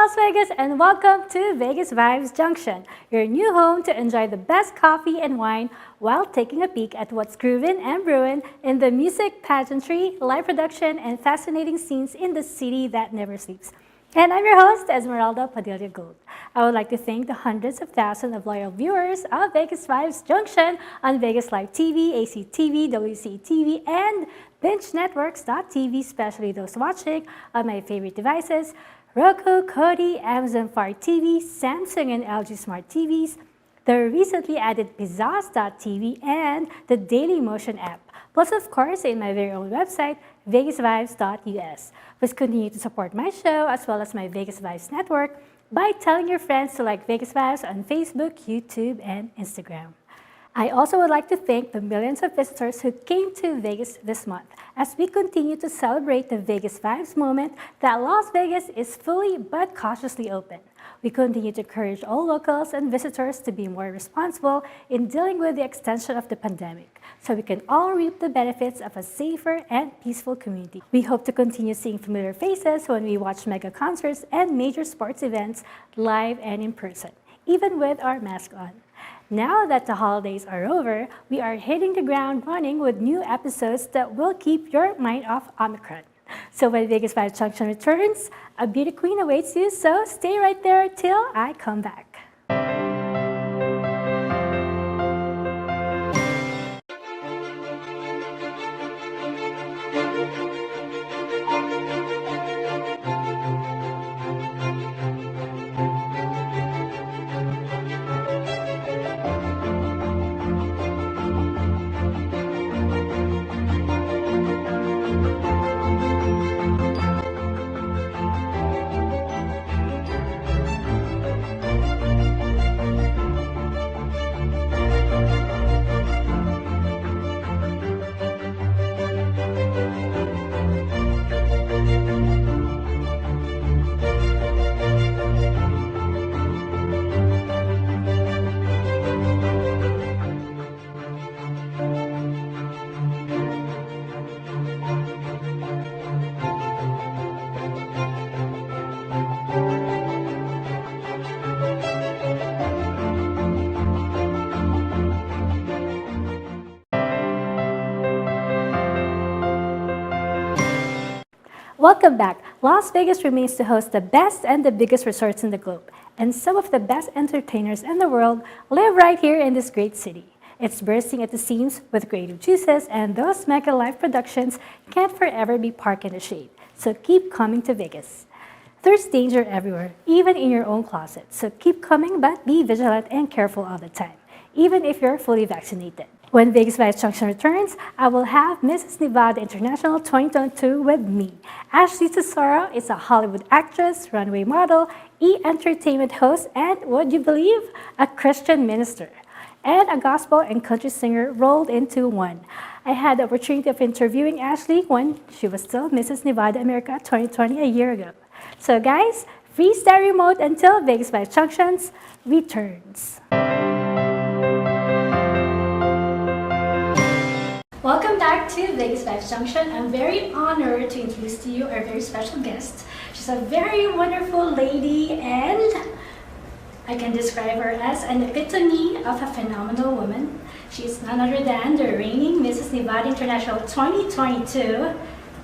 Las Vegas, and welcome to VegasVibes Junction, your new home to enjoy the best coffee and wine while taking a peek at what's grooving and brewing in the music, pageantry, live production, and fascinating scenes in the city that never sleeps. And I'm your host, Esmeralda Padilla-Gould. I would like to thank the hundreds of thousands of loyal viewers of VegasVibes Junction on Vegas Live TV, ACTV, WCTV, and BingeNetworks.tv, especially those watching on my favorite devices, Roku, Kodi, Amazon Fire TV, Samsung and LG Smart TVs, the recently added Pizzazz.tv, and the Daily Motion app. Plus, of course, in my very own website, VegasVibes.us. Please continue to support my show as well as my Vegas Vibes network by telling your friends to like Vegas Vibes on Facebook, YouTube, and Instagram. I also would like to thank the millions of visitors who came to Vegas this month as we continue to celebrate the Vegas Vibes moment that Las Vegas is fully but cautiously open. We continue to encourage all locals and visitors to be more responsible in dealing with the extension of the pandemic so we can all reap the benefits of a safer and peaceful community. We hope to continue seeing familiar faces when we watch mega concerts and major sports events live and in person, even with our mask on. Now that the holidays are over, we are hitting the ground running with new episodes that will keep your mind off Omicron. So when Vegas Vibes Junction returns, a beauty queen awaits you, so stay right there till I come back. Welcome back. Las Vegas remains to host the best and the biggest resorts in the globe, and some of the best entertainers in the world live right here in this great city. It's bursting at the seams with creative juices, and those mega live productions can't forever be parked in the shade. So keep coming to Vegas. There's danger everywhere, even in your own closet. So keep coming, but be vigilant and careful all the time, even if you're fully vaccinated. When Vegas Vibes Junction returns, I will have Mrs. Nevada International 2022 with me. Ashley Tesoro is a Hollywood actress, runway model, entertainment host, and, would you believe, a Christian minister, and a gospel and country singer rolled into one. I had the opportunity of interviewing Ashley when she was still Mrs. Nevada America 2020 a year ago. So guys, freeze that remote until Vegas Vibes Junctions returns. Welcome back to Vegas Vibes Junction. I'm very honored to introduce to you our very special guest. She's a very wonderful lady, and I can describe her as an epitome of a phenomenal woman. She's none other than the reigning Mrs. Nevada International 2022,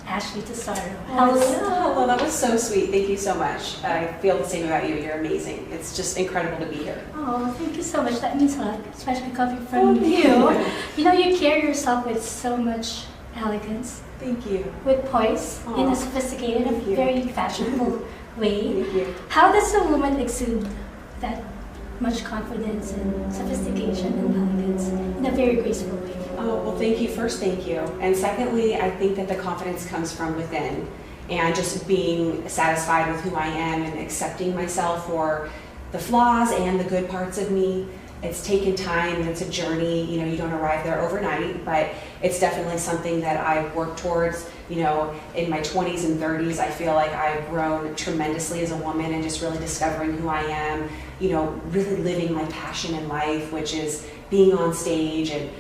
Ashley Tesoro. Hello. Hello, that was so sweet. Thank you so much. I feel the same about you. You're amazing. It's just incredible to be here. Oh, thank you so much. That means a lot, especially coming from you. You know, you carry yourself with so much elegance. Thank you. With poise, in a sophisticated and very fashionable way. Thank you. How does a woman exude that much confidence and sophistication and elegance in a very graceful way? Oh, well, thank you. First, thank you. And secondly, I think that the confidence comes from within, and just being satisfied with who I am and accepting myself for the flaws and the good parts of me. It's taken time and it's a journey. You know, you don't arrive there overnight, but it's definitely something that I've worked towards. You know, in my 20s and 30s, I feel like I've grown tremendously as a woman and just really discovering who I am, you know, really living my passion in life, which is being on stage and,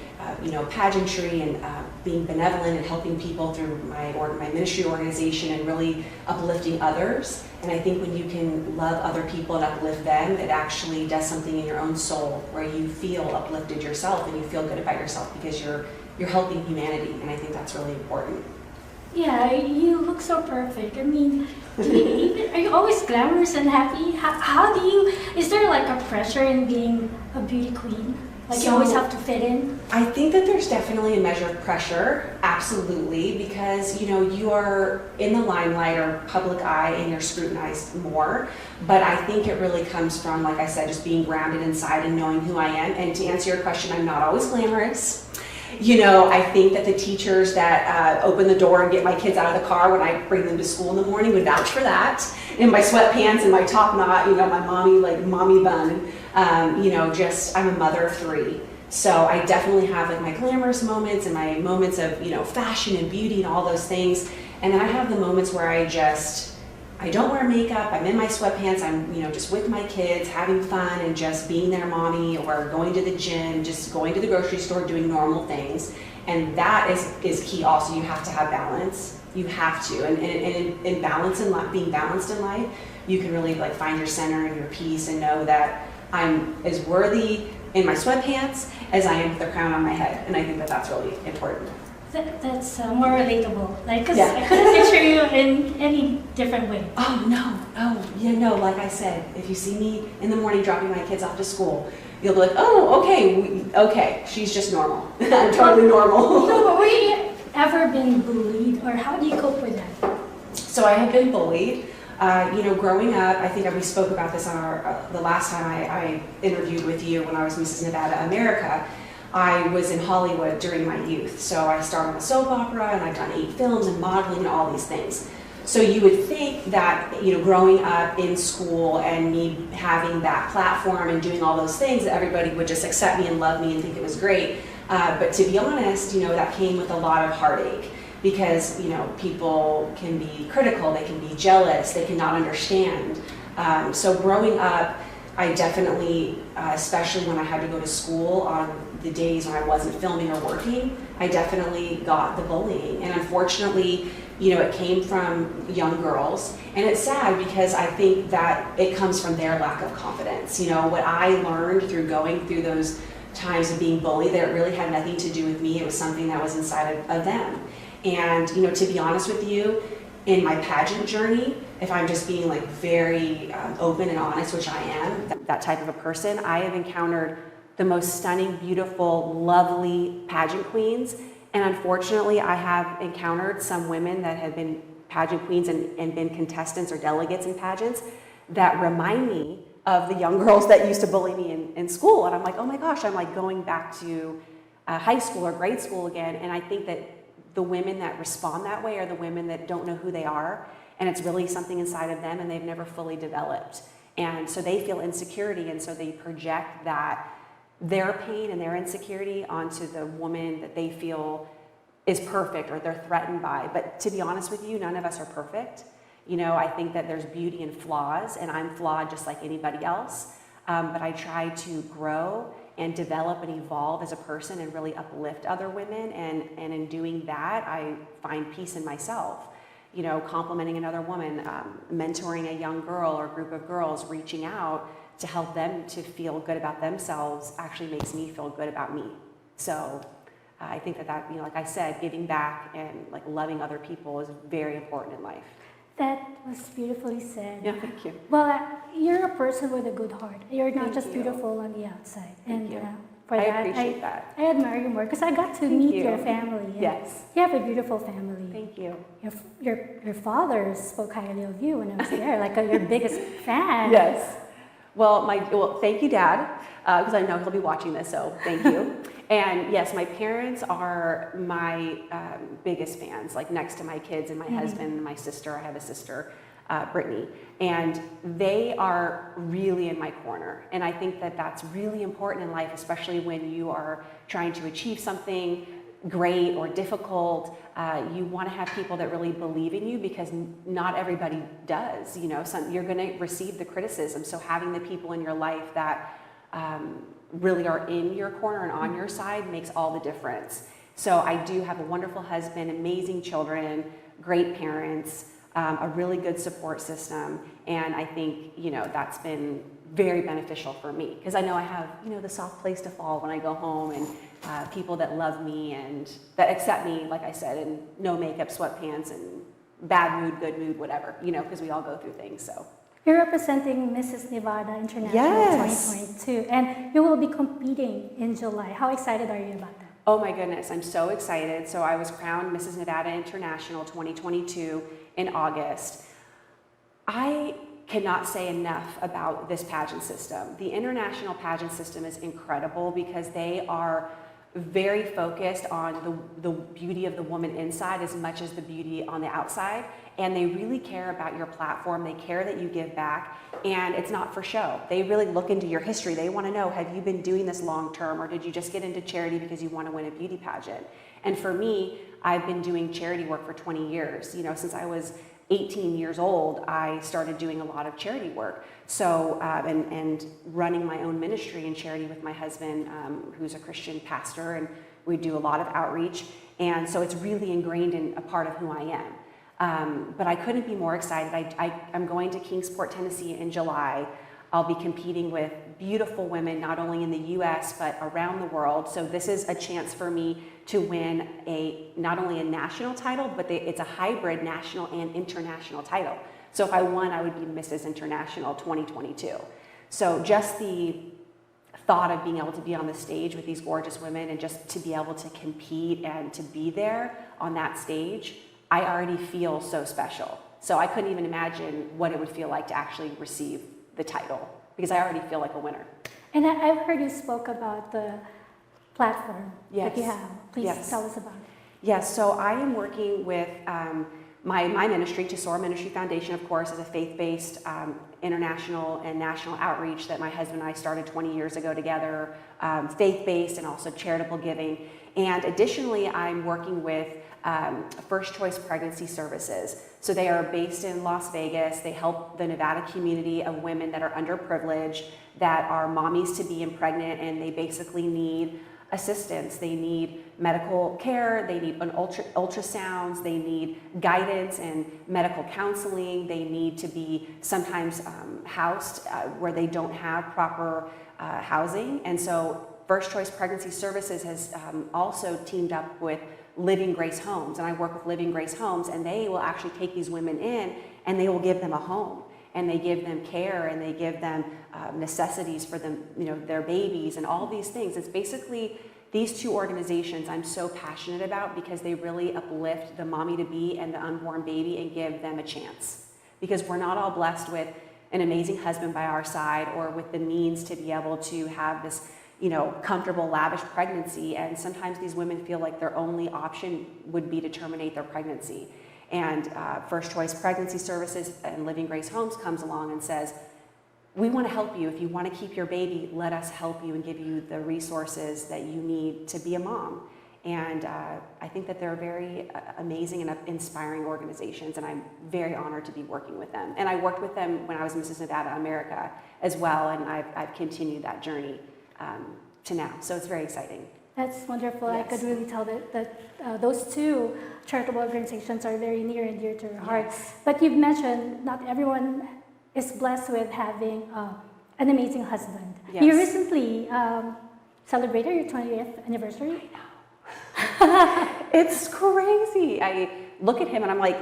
you know, pageantry and being benevolent and helping people through my ministry organization and really uplifting others. And I think when you can love other people and uplift them, it actually does something in your own soul where you feel uplifted yourself and you feel good about yourself because you're helping humanity, and I think that's really important. Yeah, you look so perfect. I mean, are you always glamorous and happy? How do you, is there like a pressure in being a beauty queen? Like you always have to fit in? I think that there's definitely a measure of pressure, absolutely, because you are in the limelight or public eye and you're scrutinized more. But I think it really comes from, like I said, just being grounded inside and knowing who I am. And to answer your question, I'm not always glamorous. I think that the teachers that open the door and get my kids out of the car when I bring them to school in the morning would vouch for that. In my sweatpants and my top knot, my mommy bun. I'm a mother of 3. So I definitely have like my glamorous moments and my moments of, fashion and beauty and all those things. And then I have the moments where I don't wear makeup, I'm in my sweatpants, I'm, just with my kids, having fun and just being their mommy, or going to the gym, just going to the grocery store, doing normal things. And that is key also. You have to have balance. You have to. And in balance in life, being balanced in life, you can really like find your center and your peace and know that I'm as worthy in my sweatpants as I am with the crown on my head. And I think that that's really important. That's more relatable, because I couldn't picture you in any different way. Oh, no, like I said, if you see me in the morning dropping my kids off to school, you'll be like, oh, okay, she's just normal. I'm totally normal. So were you ever been bullied, or how do you cope with that? So I have been bullied. Growing up, I think we spoke about this on the last time I interviewed with you when I was Mrs. Nevada America. I was in Hollywood during my youth, so I starred on a soap opera and I've done 8 films and modeling and all these things. So you would think that, growing up in school and me having that platform and doing all those things, that everybody would just accept me and love me and think it was great. But to be honest, that came with a lot of heartache because, people can be critical, they can be jealous, they cannot understand. So growing up, I definitely, especially when I had to go to school on the days when I wasn't filming or working, I definitely got the bullying. And unfortunately, it came from young girls. And it's sad because I think that it comes from their lack of confidence. What I learned through going through those times of being bullied, that it really had nothing to do with me. It was something that was inside of them. And, to be honest with you, in my pageant journey, if I'm just being like very open and honest, which I am, that type of a person, I have encountered the most stunning, beautiful, lovely pageant queens. And unfortunately, I have encountered some women that have been pageant queens and been contestants or delegates in pageants that remind me of the young girls that used to bully me in school. And I'm like, oh my gosh, I'm like going back to high school or grade school again. And I think that the women that respond that way are the women that don't know who they are, and it's really something inside of them and they've never fully developed. And so they feel insecurity, and so they project that their pain and their insecurity onto the woman that they feel is perfect or they're threatened by. But to be honest with you, none of us are perfect. I think that there's beauty in flaws, and I'm flawed just like anybody else. But I try to grow and develop and evolve as a person and really uplift other women. And in doing that, I find peace in myself. Complimenting another woman, mentoring a young girl or group of girls, reaching out to help them to feel good about themselves actually makes me feel good about me. So I think that, like I said, giving back and like loving other people is very important in life. That was beautifully said. Yeah, thank you. Well, you're a person with a good heart. You're not just beautiful on the outside. Thank you. For I that, appreciate that. I admire you more because I got to meet your family. Yes. You have a beautiful family. Thank you. Your father spoke highly of you when I was there, like your biggest fan. Yes. Well, thank you, Dad, because I know he'll be watching this, so thank you. And yes, my parents are my biggest fans, like next to my kids and my husband and my sister. I have a sister, Brittany, and they are really in my corner. And I think that that's really important in life, especially when you are trying to achieve something great or difficult. You want to have people that really believe in you, because not everybody does. You're going to receive the criticism. So having the people in your life that really are in your corner and on your side makes all the difference. So I do have a wonderful husband, amazing children, great parents, a really good support system, and I think, you know, that's been very beneficial for me because I know I have, you know, the soft place to fall when I go home, and people that love me and that accept me, like I said, in no makeup, sweatpants, and bad mood, good mood, whatever, you know, because we all go through things. So you're representing Mrs. Nevada International Yes. 2022, and you will be competing in July. How excited are you about that? oh my goodness, I'm so excited. So I was crowned Mrs. Nevada International 2022 in August. I cannot say enough about this pageant system. The international pageant system is incredible because they are very focused on the beauty of the woman inside as much as the beauty on the outside. And they really care about your platform. They care that you give back, and it's not for show. They really look into your history. They want to know, have you been doing this long term, or did you just get into charity because you want to win a beauty pageant? And for me, I've been doing charity work for 20 years. You know, since I was 18 years old, I started doing a lot of charity work. So, and running my own ministry and charity with my husband, who's a Christian pastor, and we do a lot of outreach. And so it's really ingrained in a part of who I am. But I couldn't be more excited. I'm going to Kingsport, Tennessee in July. I'll be competing with beautiful women, not only in the US, but around the world. So this is a chance for me to win not only a national title, but it's a hybrid national and international title. So if I won, I would be Mrs. International 2022. So just the thought of being able to be on the stage with these gorgeous women and just to be able to compete and to be there on that stage, I already feel so special. So I couldn't even imagine what it would feel like to actually receive the title, because I already feel like a winner. And I've heard you spoke about the platform that you Yes. have. Please Yes. tell us about it. Yes, so I am working with my ministry, Tesoro Ministry Foundation, of course, is a faith-based international and national outreach that my husband and I started 20 years ago together, faith-based and also charitable giving. And additionally, I'm working with First Choice Pregnancy Services. So they are based in Las Vegas. They help the Nevada community of women that are underprivileged, that are mommies to be and pregnant, and they basically need assistance. They need medical care, they need ultrasounds, they need guidance and medical counseling, they need to be sometimes housed where they don't have proper housing. And so First Choice Pregnancy Services has also teamed up with Living Grace Homes, and I work with Living Grace Homes, and they will actually take these women in and they will give them a home, and they give them care, and they give them necessities for them, you know, their babies and all these things. It's basically these two organizations I'm so passionate about because they really uplift the mommy to be and the unborn baby and give them a chance, because we're not all blessed with an amazing husband by our side or with the means to be able to have this, you know, comfortable, lavish pregnancy. And sometimes these women feel like their only option would be to terminate their pregnancy. And First Choice Pregnancy Services and Living Grace Homes comes along and says, we want to help you. If you want to keep your baby, let us help you and give you the resources that you need to be a mom. And I think that they're very amazing and inspiring organizations, and I'm very honored to be working with them. And I worked with them when I was Mrs. Nevada America as well, and I've continued that journey to now. So it's very exciting. That's wonderful. Yes. I could really tell that those two charitable organizations are very near and dear to your heart. Yes. But you've mentioned not everyone is blessed with having an amazing husband. Yes. You recently celebrated your 20th anniversary. It's crazy. I look at him and I'm like,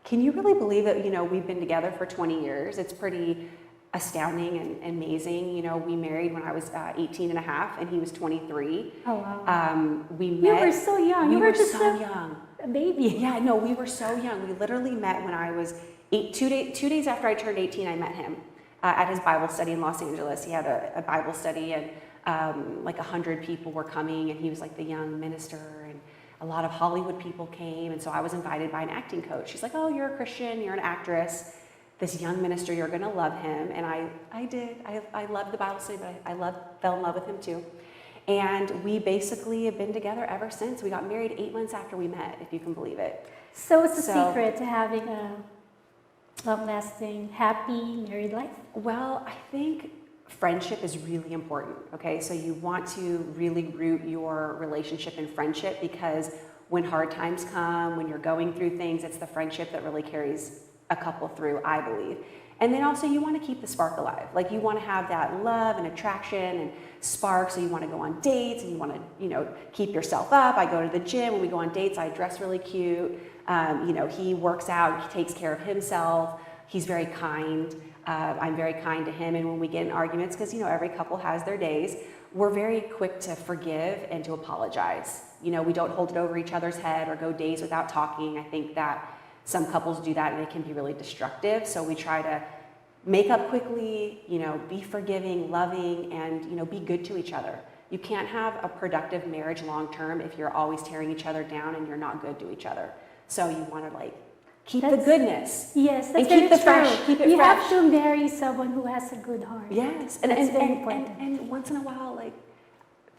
can you really believe that, you know, we've been together for 20 years? It's pretty astounding and amazing. You know, we married when I was 18 and a half and he was 23. Oh, wow. We met. You were so young. We You were were just so young. a baby. Yeah, no, we were so young. We literally met when I was 2 days after I turned 18, I met him at his Bible study in Los Angeles. He had a Bible study, and like 100 people were coming, and he was like the young minister, and a lot of Hollywood people came. And so I was invited by an acting coach. She's like, oh, you're a Christian, you're an actress. This young minister, you're gonna love him. And I did. I loved the Bible study, but I fell in love with him too. And we basically have been together ever since. We got married 8 months after we met, if you can believe it. So what's the secret to having a long-lasting, happy married life? Well, I think friendship is really important, okay? So you want to really root your relationship in friendship, because when hard times come, when you're going through things, it's the friendship that really carries a couple through, I believe. And then also you want to keep the spark alive. Like you want to have that love and attraction and spark, so you want to go on dates and you want to, you know, keep yourself up. I go to the gym. When we go on dates, I dress really cute. You know, he works out, he takes care of himself. He's very kind. I'm very kind to him. And when we get in arguments, because, you know, every couple has their days, we're very quick to forgive and to apologize. You know, we don't hold it over each other's head or go days without talking. I think that some couples do that and it can be really destructive. So we try to make up quickly, you know, be forgiving, loving, and, you know, be good to each other. You can't have a productive marriage long term if you're always tearing each other down and you're not good to each other. So you want to, like, keep the goodness. Yes, that's and keep the fresh. Keep it you fresh. have to marry someone who has a good heart. Yes, that's very important. And once in a while, like,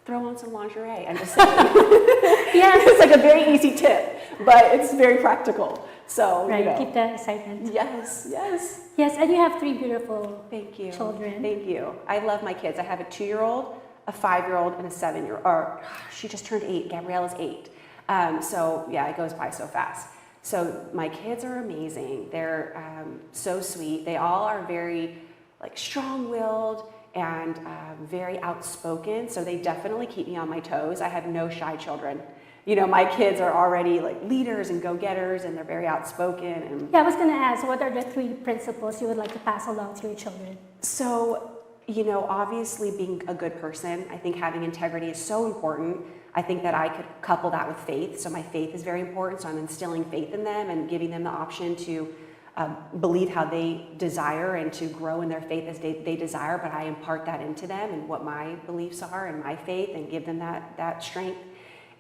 throw on some lingerie. I'm just saying. Yes, it's like a very easy tip, but it's very practical. So right, you know. keep the excitement. Yes, yes. Yes, and you have 3 beautiful Thank you. children. Thank you. I love my kids. I have a 2-year-old, a 5-year-old, and a 7-year-old. Or she just turned 8. Gabriella's 8. So yeah, it goes by so fast. So my kids are amazing. They're so sweet. They all are very, like, strong-willed and very outspoken. So they definitely keep me on my toes. I have no shy children. You know, my kids are already, like, leaders and go-getters, and they're very outspoken. And Yeah, I was going to ask, what are the 3 principles you would like to pass along to your children? so, you know, obviously being a good person, I think having integrity is so important. I think that I could couple that with faith. So my faith is very important. So I'm instilling faith in them and giving them the option to believe how they desire and to grow in their faith as they desire. But I impart that into them and what my beliefs are and my faith, and give them that strength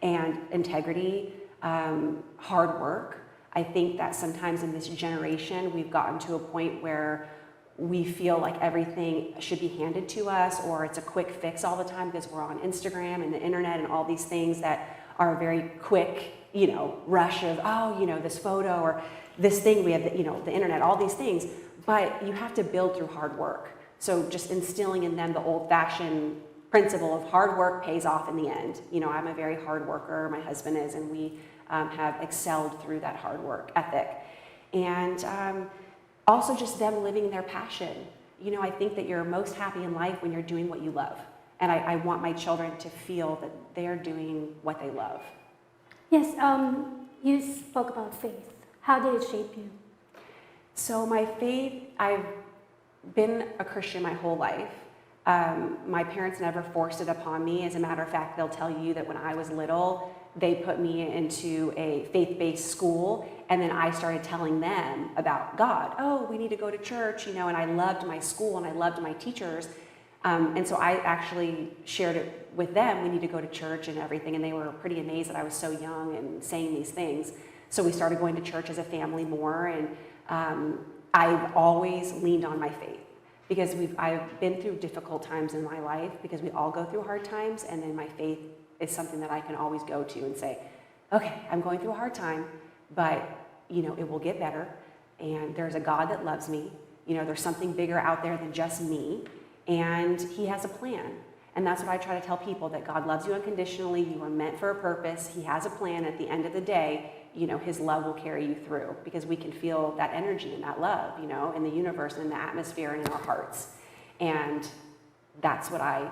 and integrity, hard work. I think that sometimes in this generation, we've gotten to a point where we feel like everything should be handed to us, or it's a quick fix all the time because we're on Instagram and the internet and all these things that are a very quick, you know, rush of, oh, you know, this photo or this thing, we have the, you know, the internet, all these things. But you have to build through hard work. So just instilling in them the old-fashioned principle of hard work pays off in the end. You know, I'm a very hard worker, my husband is, and we have excelled through that hard work ethic. And also just them living their passion. You know, I think that you're most happy in life when you're doing what you love. And I want my children to feel that they're doing what they love. Yes, you spoke about faith. How did it shape you? So my faith, I've been a Christian my whole life. My parents never forced it upon me. As a matter of fact, they'll tell you that when I was little, they put me into a faith-based school, and then I started telling them about God. Oh, we need to go to church, you know, and I loved my school and I loved my teachers. And so I actually shared it with them, we need to go to church and everything, and they were pretty amazed that I was so young and saying these things. So we started going to church as a family more, and I've always leaned on my faith. Because I've been through difficult times in my life, because we all go through hard times, and then my faith is something that I can always go to and say, okay, I'm going through a hard time, but you know, it will get better, and there's a God that loves me. You know, there's something bigger out there than just me, and He has a plan. And that's what I try to tell people, that God loves you unconditionally, you are meant for a purpose, He has a plan. At the end of the day, you know, His love will carry you through, because we can feel that energy and that love, you know, in the universe and in the atmosphere and in our hearts. And that's what I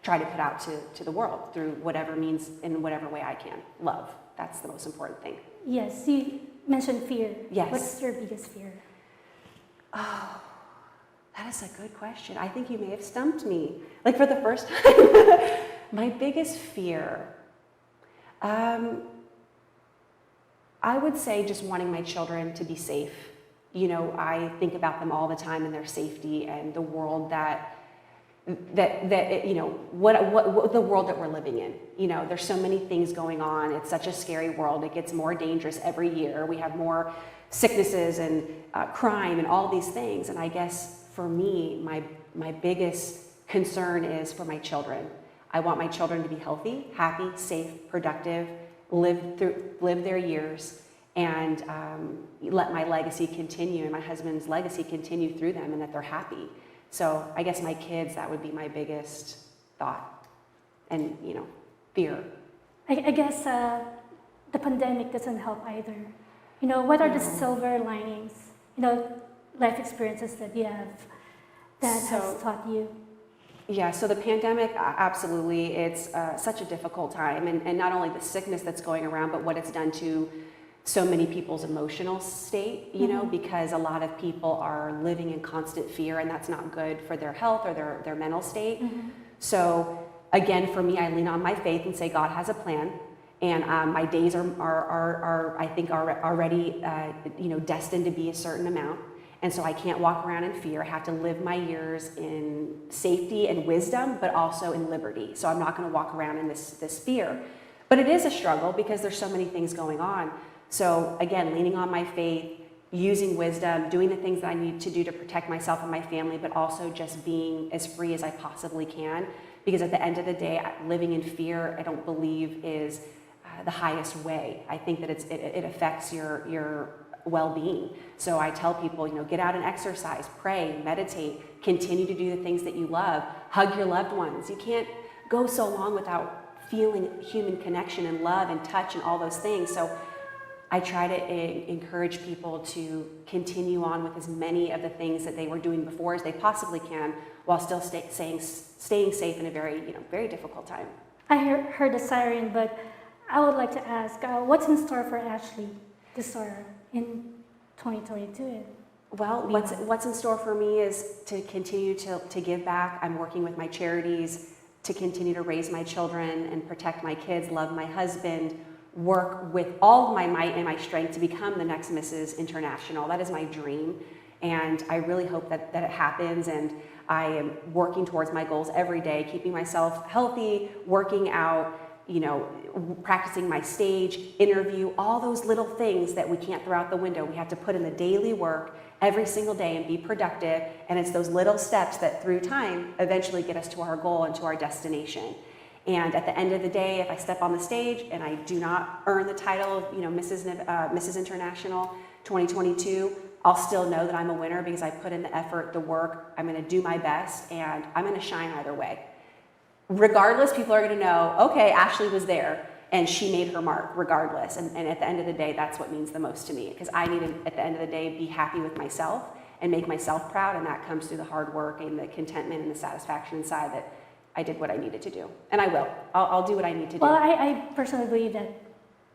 try to put out to the world through whatever means, in whatever way I can. Love. That's the most important thing. Yes, you mentioned fear. Yes. What's your biggest fear? Oh, that is a good question. I think you may have stumped me. Like, for the first time. My biggest fear, I would say just wanting my children to be safe. You know, I think about them all the time and their safety, and the world that you know, what the world that we're living in. You know, there's so many things going on. It's such a scary world. It gets more dangerous every year. We have more sicknesses and crime and all these things. And I guess for me, my biggest concern is for my children. I want my children to be healthy, happy, safe, productive, live their years, and let my legacy continue and my husband's legacy continue through them, and that they're happy. So I guess my kids, that would be my biggest thought and, fear. I guess the pandemic doesn't help either. What are the silver linings, life experiences that you have that has taught you? Yeah, so the pandemic, absolutely, it's such a difficult time, and not only the sickness that's going around, but what it's done to so many people's emotional state, because a lot of people are living in constant fear, and that's not good for their health or their mental state. So again, for me, I lean on my faith and say God has a plan, and my days are I think are already destined to be a certain amount. And so I can't walk around in fear. I have to live my years in safety and wisdom, but also in liberty. So I'm not going to walk around in this fear. But it is a struggle because there's so many things going on. So again, leaning on my faith, using wisdom, doing the things that I need to do to protect myself and my family, but also just being as free as I possibly can. Because at the end of the day, living in fear, I don't believe is the highest way. I think that it affects your well-being. So I tell people, get out and exercise, pray, meditate, continue to do the things that you love, hug your loved ones. You can't go so long without feeling human connection and love and touch and all those things. So I try to encourage people to continue on with as many of the things that they were doing before as they possibly can, while still staying safe in a very, very difficult time. I heard the siren, but I would like to ask, what's in store for Ashley Tesoro in 2022? Well, what's in store for me is to continue to give back. I'm working with my charities to continue to raise my children and protect my kids, love my husband, work with all of my might and my strength to become the next Mrs. International. That is my dream, and I really hope that it happens, and I am working towards my goals every day, keeping myself healthy, working out, practicing my stage, interview, all those little things that we can't throw out the window. We have to put in the daily work every single day and be productive, and it's those little steps that through time eventually get us to our goal and to our destination. And at the end of the day, if I step on the stage and I do not earn the title of Mrs. International 2022, I'll still know that I'm a winner because I put in the effort, the work, I'm going to do my best, and I'm going to shine either way. Regardless, people are going to know, okay, Ashley was there and she made her mark regardless. And at the end of the day, that's what means the most to me, because I need to, at the end of the day, be happy with myself and make myself proud. And that comes through the hard work and the contentment and the satisfaction inside that I did what I needed to do. And I will. I'll do what I need to do. Well, I personally believe that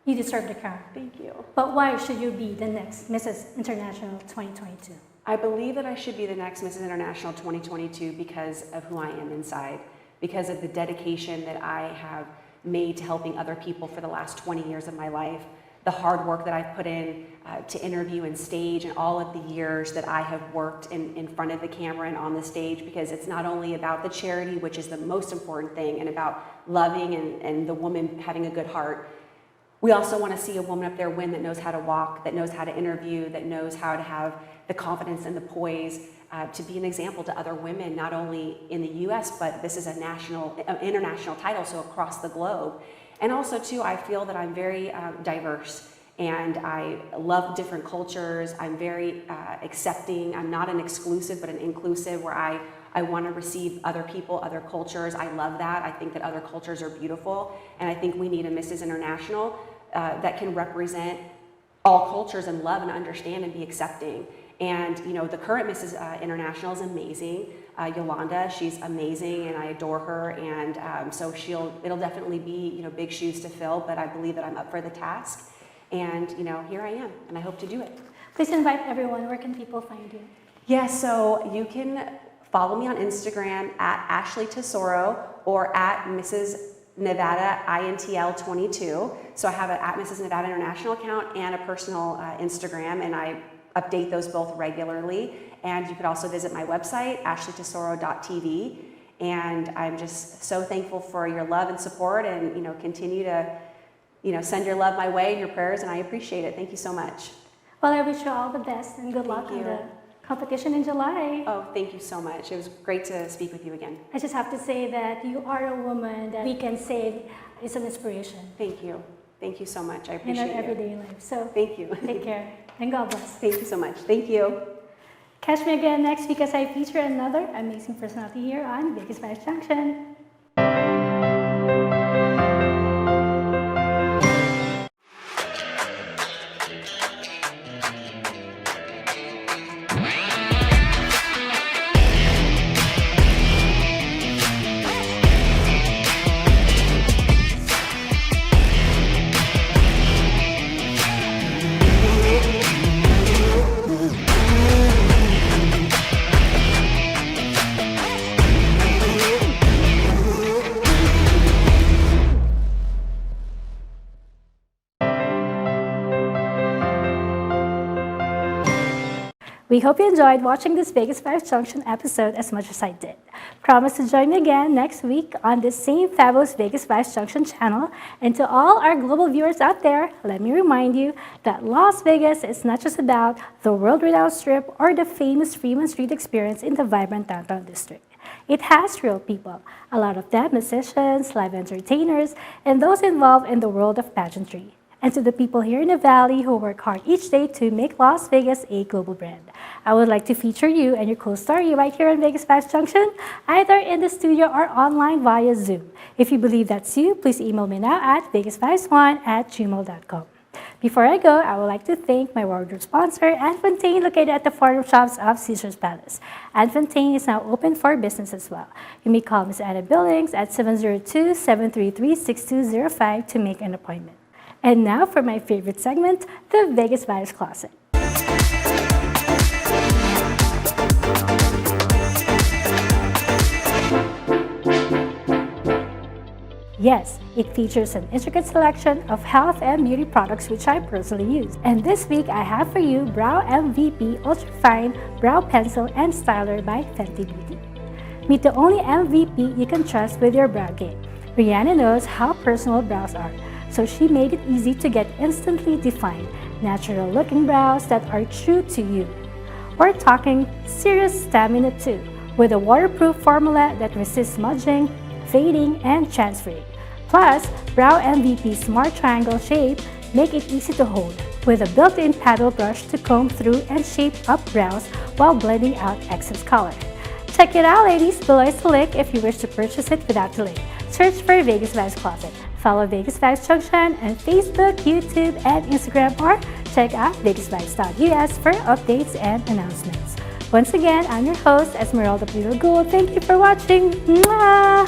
you deserve the crown. Thank you. But why should you be the next Mrs. International 2022? I believe that I should be the next Mrs. International 2022 because of who I am inside, because of the dedication that I have made to helping other people for the last 20 years of my life, the hard work that I've put in to interview and stage, and all of the years that I have worked in front of the camera and on the stage, because it's not only about the charity, which is the most important thing, and about loving and the woman having a good heart. We also want to see a woman up there win that knows how to walk, that knows how to interview, that knows how to have the confidence and the poise to be an example to other women, not only in the US, but this is a international title, so across the globe. And also too, I feel that I'm very diverse, and I love different cultures. I'm very accepting. I'm not an exclusive, but an inclusive, where I want to receive other people, other cultures. I love that. I think that other cultures are beautiful, and I think we need a Mrs. International that can represent all cultures and love and understand and be accepting. And the current Mrs. International is amazing. Yolanda, she's amazing, and I adore her. And so it'll definitely be big shoes to fill, but I believe that I'm up for the task. And here I am, and I hope to do it. Please invite everyone. Where can people find you? Yeah, so you can follow me on Instagram at Ashley Tesoro or at Mrs. Nevada INTL 22. So I have an at Mrs. Nevada International account and a personal Instagram, and I update those both regularly. And you could also visit my website, ashleytesoro.tv. And I'm just so thankful for your love and support, and continue to send your love my way and your prayers, and I appreciate it. Thank you so much. Well, I wish you all the best and good luck in the competition in July. Oh, thank you so much. It was great to speak with you again. I just have to say that you are a woman that we can say is an inspiration. Thank you. Thank you so much. I appreciate it. In our everyday life. So thank you. Take care and God bless. Thank you so much. Thank you. Catch me again next week as I feature another amazing personality here on VegasVibes Junction. We hope you enjoyed watching this VegasVibes Junction episode as much as I did. Promise to join me again next week on this same fabulous VegasVibes Junction channel. And to all our global viewers out there, let me remind you that Las Vegas is not just about the world-renowned strip or the famous Fremont Street experience in the vibrant downtown district. It has real people, a lot of them musicians, live entertainers, and those involved in the world of pageantry. And to the people here in the Valley who work hard each day to make Las Vegas a global brand. I would like to feature you and your cool story right here on VegasVibes Junction, either in the studio or online via Zoom. If you believe that's you, please email me now at vegasvibes1@gmail.com. Before I go, I would like to thank my wardrobe sponsor, Anne Fontaine, located at the Forum Shops of Caesars Palace. Anne Fontaine is now open for business as well. You may call Ms. Anna Billings at 702-733-6205 to make an appointment. And now for my favorite segment, the Vegas Vibes Closet. Yes, it features an intricate selection of health and beauty products which I personally use. And this week I have for you Brow MVP Ultra Fine Brow Pencil and Styler by Fenty Beauty. Meet the only MVP you can trust with your brow game. Rihanna knows how personal brows are, so she made it easy to get instantly defined, natural-looking brows that are true to you. We're talking serious stamina too, with a waterproof formula that resists smudging, fading, and transferring. Plus, Brow MVP Smart Triangle shape make it easy to hold, with a built-in paddle brush to comb through and shape up brows while blending out excess color. Check it out, ladies! Below is the link if you wish to purchase it without delay. Search for Vegas Vibes Closet. Follow VegasVibes Junction on Facebook, YouTube, and Instagram, or check out vegasvibes.us for updates and announcements. Once again, I'm your host, Esmeralda Padilla-Gould. Thank you for watching. Mwah!